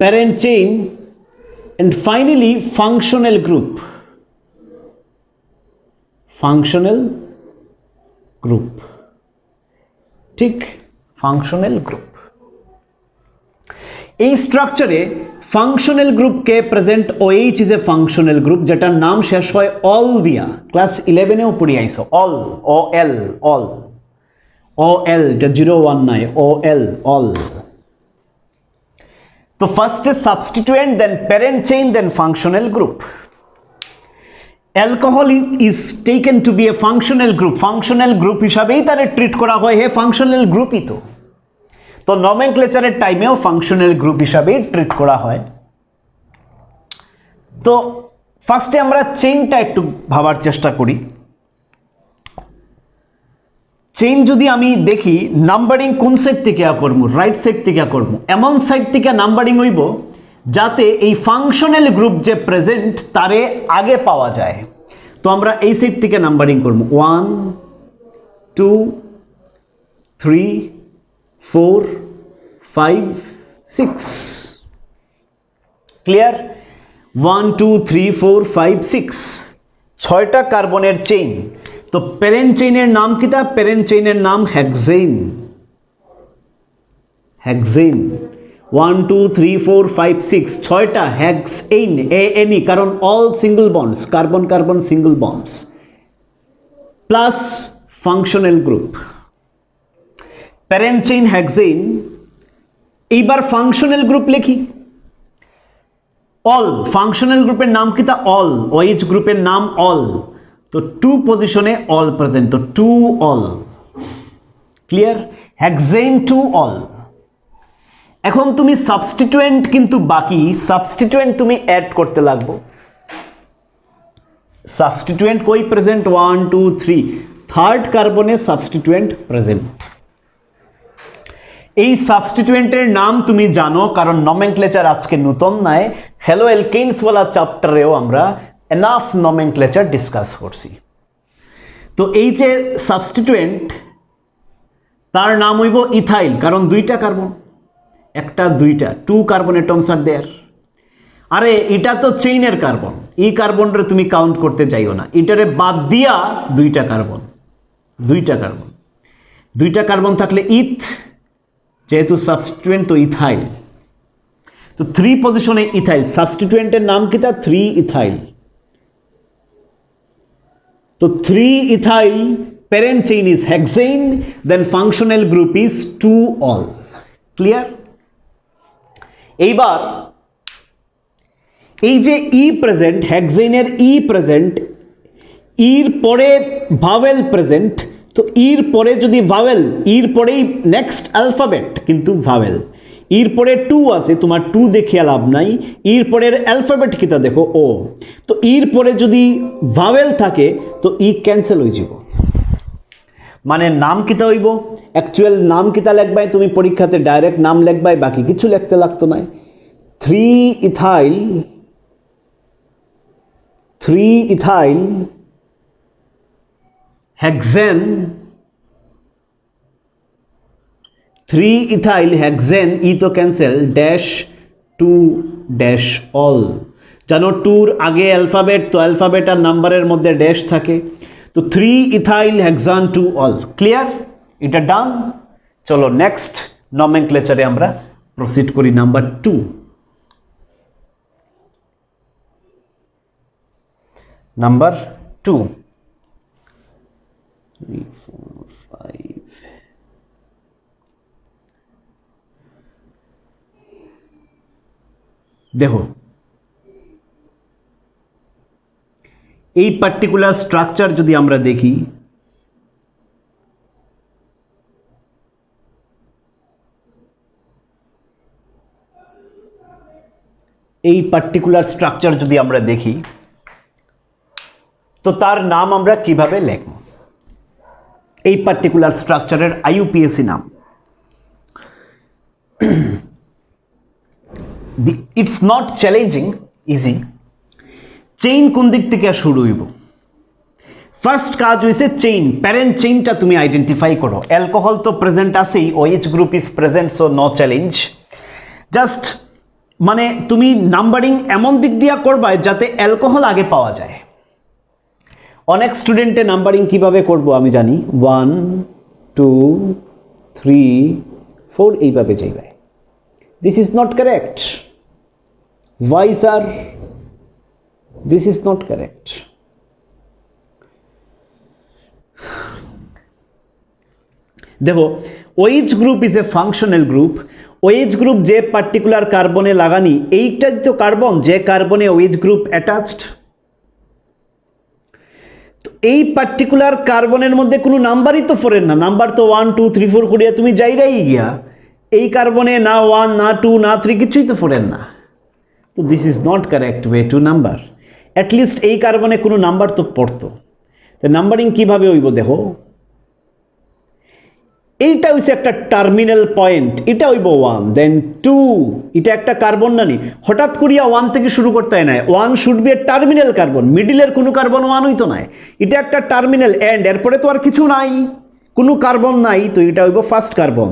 parent chain, and finally functional group, functional group, ঠিক, functional group। এই স্ট্রাকচারে ফাংশনাল গ্রুপকে present OH is a functional group, যেটার নাম শেষ হয় অল দিয়া, ক্লাস 11 এও পড়ি আইছো, অল, OL, অল, OL, এটা 01 নাই, OL, অল। তো ফার্স্টে substituent, then parent chain, then functional group. Alcohol is taken to be a functional group, functional group হিসাবেই তারে ট্রিট করা হয়, হে ফাংশনাল গ্রুপই তো। তো নমেনক্লেচারের টাইমেও ফাংশনাল গ্রুপ হিসাবেই ট্রিট করা হয়। তো ফার্স্টে আমরা চেইনটা একটু ভাবার চেষ্টা করি। চেইন যদি আমি দেখি, নাম্বারিং কোন সাইড থেকে করবো, রাইট সাইড থেকে করবো, এমন সাইড থেকে নাম্বারিং হইব যাতে এই ফাংশনাল গ্রুপ যে প্রেজেন্ট তারে আগে পাওয়া যায়। তো আমরা এই সাইড থেকে নাম্বারিং করবো, 1 2 3 4 5 6। ক্লিয়ার? 1 2 3 4 5 6, 6টা কার্বনের চেইন। তো প্যারেন্ট চেইনের নাম কি? তা প্যারেন্ট চেইনের নাম হেক্সেন, হেক্সেন। 1 2 3 4 5 6, 6টা হেক্সেন, ANE, কারণ all single bonds, carbon carbon single bonds, plus functional group. Parent chain hexane. এইবার ফাংশনাল গ্রুপ লিখি, অল। ফাংশনাল গ্রুপের নাম কি? তা অল। ওএইচ গ্রুপের নাম অল, তো টু পজিশনে অল প্রেজেন্ট, তো two ol. Clear? Hexane to all. এখন তুমি সাবস্টিটুয়েন্ট কিন্তু বাকি, সাবস্টিটুয়েন্ট তুমি অ্যাড করতে লাগবো। সাবস্টিটুয়েন্ট কই প্রেজেন্ট? 1 2 3, থার্ড কার্বনে সাবস্টিটুয়েন্ট প্রেজেন্ট। এই সাবস্টিটুয়েন্টের নাম তুমি জানো, কারণ নমেনক্লেচার আজকে নতুন নাই। হ্যালো এলকেনস ওয়ালা চ্যাপ্টারেও আমরা এনাফ নমেনক্লেচার ডিসকাস করছি। তো এই যে সাবস্টিটুয়েন্ট, তার নাম হইব ইথাইল, কারণ দুইটা কার্বন, একটা দুইটা, টু কার্বন এটমস আর দেয়ার। আরে এটা তো চেইনের কার্বন, এই কার্বনটা তুমি কাউন্ট করতে যাইও না, এটারে বাদ দিয়া দুইটা কার্বন, দুইটা কার্বন, দুইটা কার্বন থাকলে ইথ, যেহেতু সাবস্টিটুয়েন্ট তো ইথাইল, তো থ্রি পজিশনে ইথাইল। সাবস্টিটুয়েন্টের নাম কি? তা থ্রি ইথাইল। তো three ethyl, parent chain is hexane, then functional group is 2-ol. Clear? এইবার এই যে ই প্রেজেন্ট, হেক্সেনের ই প্রেজেন্ট, ইর পরে ভাওয়েল প্রেজেন্ট, তো ইর পরে যদি ভাওয়েল, ইর পরেই নেক্সট অ্যালফাবেট কিন্তু ভাওয়েল, ইর পরে টু আছে, তোমার টু দেখিয়া লাভ নাই, ইর পরের অ্যালফাবেট কিতা দেখো ও, তো ইর পরে যদি ভাওয়েল থাকে তো ই ক্যান্সেল হয়ে যাব। মানে নাম কিতা হইব? অ্যাকচুয়াল নাম কিতা লিখবাই তুমি পরীক্ষাতে? ডাইরেক্ট নাম লিখবাই, বাকি কিছু লিখতে লাগতো না। Three ethyl, three ethyl hexane, three ethyl hexane, e তো cancel, dash two dash ol. জানো টুর আগে অ্যালফাবেট, তো অ্যালফাবেট আর নাম্বারের মধ্যে ড্যাশ থাকে, তো three ethyl hexane two ol. Clear? এটা ডান। চলো নেক্সট নমেনক্লেচারে আমরা প্রসিড করি। Number 2, number 2, 3 4 5। দেখো এই পার্টিকুলার স্ট্রাকচার যদি আমরা দেখি, এই পার্টিকুলার স্ট্রাকচার যদি আমরা দেখি, তো তার নাম আমরা কিভাবে লিখব? এই পার্টিকুলার স্ট্রাকচারের আইইউপিএসি নাম, it's not challenging, easy. Chain কোন দিক থেকে শুরু হইব? ফার্স্ট কাজ হইছে চেইন, প্যারেন্ট চেইনটা তুমি আইডেন্টিফাই করো। অ্যালকোহল তো প্রেজেন্ট আছেই, OH group is present, so no challenge. Just মানে তুমি নাম্বারিং এমন দিক দিয়া করবা যাতে অ্যালকোহল আগে পাওয়া যায়। অনেক স্টুডেন্টে নাম্বারিং কিভাবে করব আমি জানি, 1 2 3 4 এইভাবে যাইবে। This is not correct. Why sir? This is not correct. দেখো OH group is a functional group. OH group যে পার্টিকুলার কার্বনে লাগানি, এইটা তো কার্বন যে কার্বনে OH গ্রুপ অ্যাটাচড। তো এই পার্টিকুলার কার্বনের মধ্যে কোনো নাম্বারই তো ফোরেন না, নাম্বার তো 1 2 3 4 করিয়া তুমি যাইরাই গিয়া, এই কার্বনে না 1 না 2 না 3 কিছুই তো ফোরেন না। তো this is not correct way to number. At least এই কার্বনে কোনো নাম্বার তো পড়তো। তো নাম্বারিং কীভাবে হইব দেখো, এইটা হইছে একটা টার্মিনাল পয়েন্ট, এটা হইব 1 দেন 2, এটা একটা কার্বন না নি, হঠাৎ করিয়া 1 থেকে শুরু করতে হয় না। 1 should be a terminal carbon, মিডিলের কোনো কার্বন 1 হইতো না, এটা একটা টার্মিনাল এন্ড, এরপরে তো আর কিছু নাই, কোনো কার্বন নাই, তো এটা হইব ফার্স্ট কার্বন।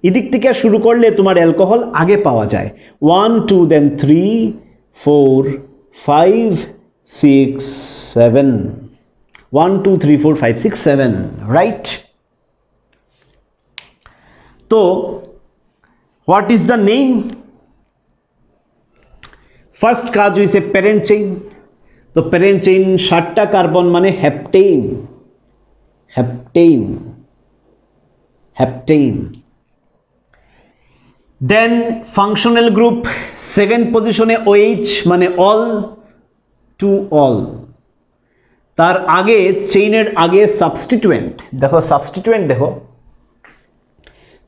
এদিক থেকে শুরু করলে তোমার অ্যালকোহল আগে পাওয়া যায়। 1 2 দেন 3 4 5 6 7, 1 2 3 4 5 6 7, রাইট? তো what is the name? First কাজ হইছে প্যারেন্ট চেইন। তো প্যারেন্ট চেইন 7টা কার্বন মানে হেপটেইন, হেপটেইন, হেপটেইন। দেন ফাংশনাল গ্রুপ সেকেন্ড পজিশনে OH মানে অল টু অল। তার আগে চেইনের আগে সাবস্টিটুয়েন্ট, দেখো সাবস্টিটুয়েন্ট দেখো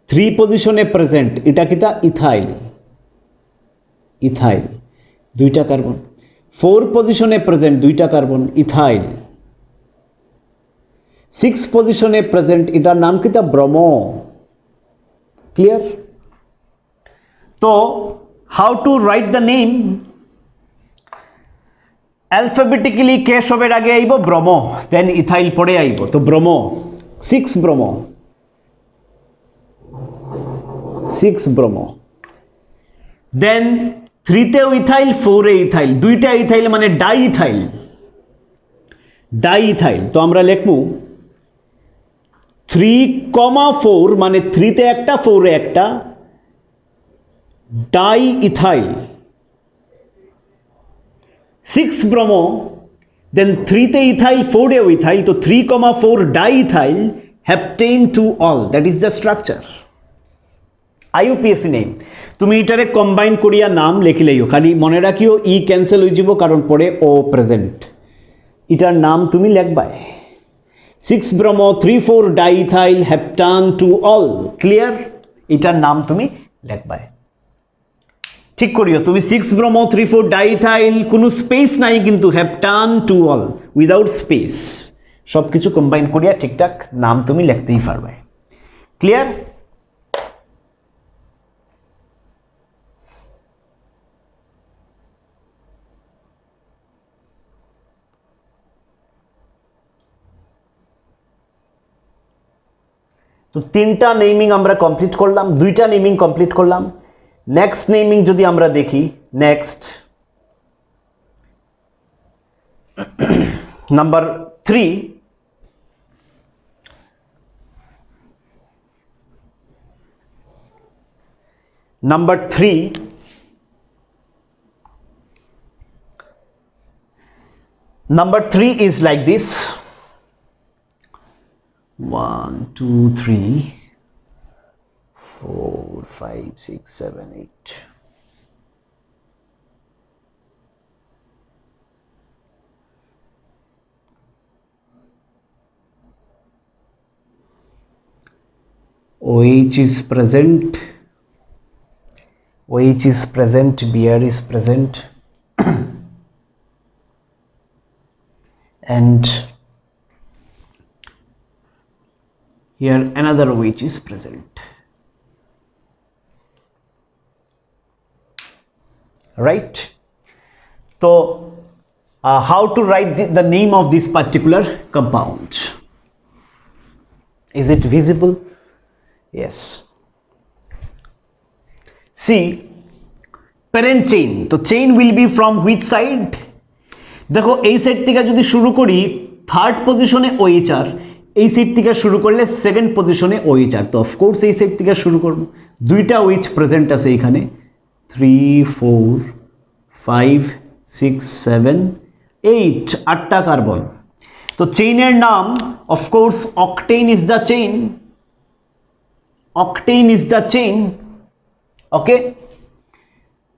3 পজিশনে প্রেজেন্ট, এটা কিটা ইথাইল, ইথাইল 2টা কার্বন। 4 পজিশনে প্রেজেন্ট 2টা কার্বন ইথাইল। 6 পজিশনে প্রেজেন্ট, এটার নাম কিটা ব্রোমো। ক্লিয়ার? তো how to write the name, alphabetically কে সবের আগে আইব ব্রোমো, দেন ইথাইল পরে আইব, তো ব্রোমো 6 ব্রোমো, 6 ব্রোমো। দেন 3তেও ইথাইল 4এ ইথাইল, 2টা ইথাইল মানে ডাই ইথাইল, ডাই ইথাইল। তো আমরা লিখবো 3,4 মানে 3তে একটা 4এ একটা ডাই ইথাইল, 6 ব্রোমো, দেন 3তে ইথাইল 4এও ইথাইল, তো 3,4 di ethyl heptane two ol, that is the structure. IUPAC name তুমি এটারে কম্বাইন করিয়া নাম লিখিলেইও, খালি মনে রাখিও ই ক্যান্সেল হয়ে যাব কারণ পরে ও প্রেজেন্ট, এটার নাম তুমি লিখবাই 6 bromo 3,4 diethyl heptane two ol. Clear? এটার নাম তুমি লিখবাই। ঠিক করিও তুমি 6 ব্রোমো 3,4 ডাইথাইল, কোনো স্পেস নাই কিন্তু, হেপটান টু অল উইদাউট স্পেস, সব কিছু কম্বাইন করিয়া ঠিকঠাক নাম তুমি লিখতেই পারবে। ক্লিয়ার? তো 3টা নেমিং আমরা কমপ্লিট করলাম, 2টা নেমিং কমপ্লিট করলাম। নেক্সট নেমিং যদি আমরা দেখি, next number 3, number 3 is like this: 1 2 3 4 5 6 7 8. OH is present, OH is present, Br is present, and here another OH is present. Right? So how to write the name of this particular compound? Is it visible? Yes. See, parent chain. So chain will be from which side? দেখো এই সাইড থেকে যদি শুরু করি 3rd পজিশনে OHR, এই সাইড থেকে শুরু করলে 2nd পজিশনে OHR, তো অফকোর্স এই সাইড থেকে শুরু করব। 2টা OH প্রেজেন্ট আছে এখানে, 3 4 5 6 7 8, 8টা কার্বন। তো চেইনের নাম of course octane is the chain, octane is the chain. Okay,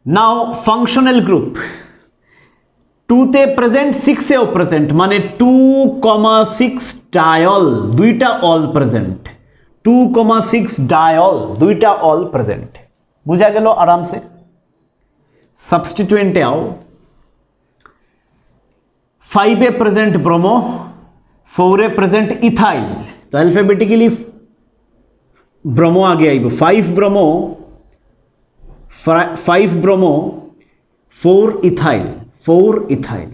now functional group 2 তে প্রেজেন্ট 6 এও প্রেজেন্ট, মানে 2,6 ডায়ল, 2টা অল প্রেজেন্ট, 2,6 ডায়ল, 2টা অল প্রেজেন্ট। বুঝা গেল আরামসে? সাবস্টিটুয়েন্টে আও, 5 a present bromo, 4 a present ethyl, তো অ্যালফাবেটিক্যালি ব্রোমো আগে আইব, 5 ব্রোমো 4 ইথাইল, 4 ইথাইল।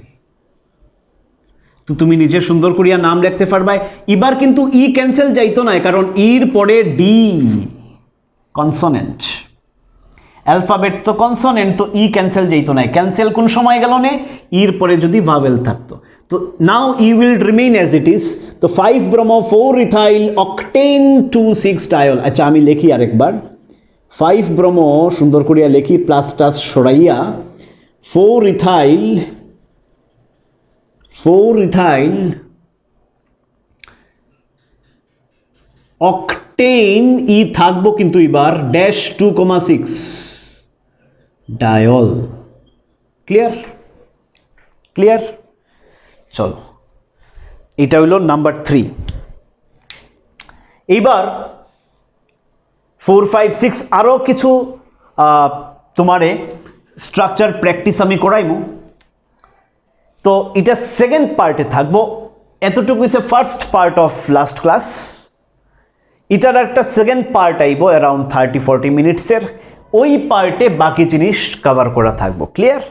তো তুমি নিজে সুন্দর করিয়া নাম লিখতে পারবা। এবার কিন্তু ই ক্যান্সেল যাইতো না, কারণ ইর পরে ডি কনসোনেন্ট, অ্যালফাবেট তো কনসোনেন্ট, তো ই ক্যান্সেল যাইতো না। ক্যান্সেল কোন সময় গেল না? ইর পরে যদি ভাওয়েল থাকতো। তো now e will remain as it is. তো 5 ব্রোমো 4 ইথাইল অক্টেন 2,6 ডায়ল। আচ্ছা আমি লিখি আরেকবার, 5 ব্রোমো সুন্দর করিয়া লিখি, প্লাস টাস সরাইয়া, 4 ইথাইল 10 ই থাকবো কিন্তু এবার ড্যাশ 2,6 ডায়ল। ক্লিয়ার? ক্লিয়ার? চলো, এটা হইল নাম্বার 3। এইবার 4, 5, 6 আরও কিছু তোমারে স্ট্রাকচার প্র্যাকটিস আমি করাইব। তো এটা সেকেন্ড পার্টে থাকবো। এতটুকু হচ্ছে first part of last class. এটার একটা সেকেন্ড পার্ট আইব অ্যারাউন্ড 30-40 মিনিটসের। ওই পার্টে বাকি জিনিস কভার করা থাকবো। ক্লিয়ার?